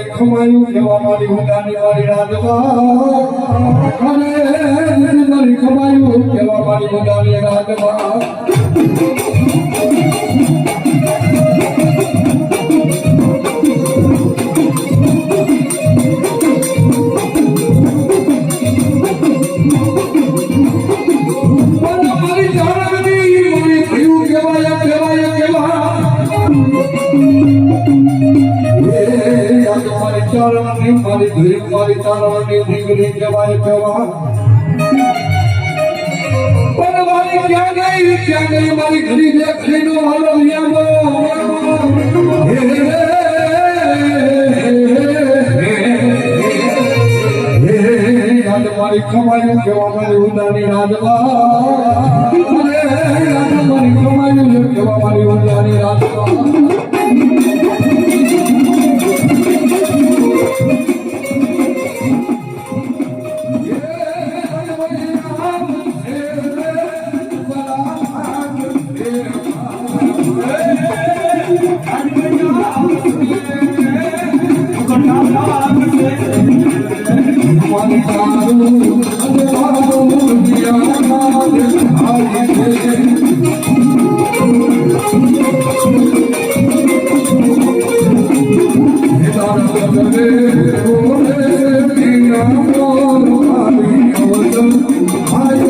ખમાયું કેવા મારી ઉડાની વાળી રાજમાં મારી ખમાયું કેવા મારી ઉડાની રાજમાં મારી ધીરે મારી તારવાની દીકરી કહેવાય કહેવા પણ મારી ક્યાં ગઈ મારી ઘડી દેખીનો હાલો યાદો મારી ખમાયું કેવા મારી ઉદાની રાજમાં મારી ખમાયું કેવા મારી ઉદાની રાજમાં I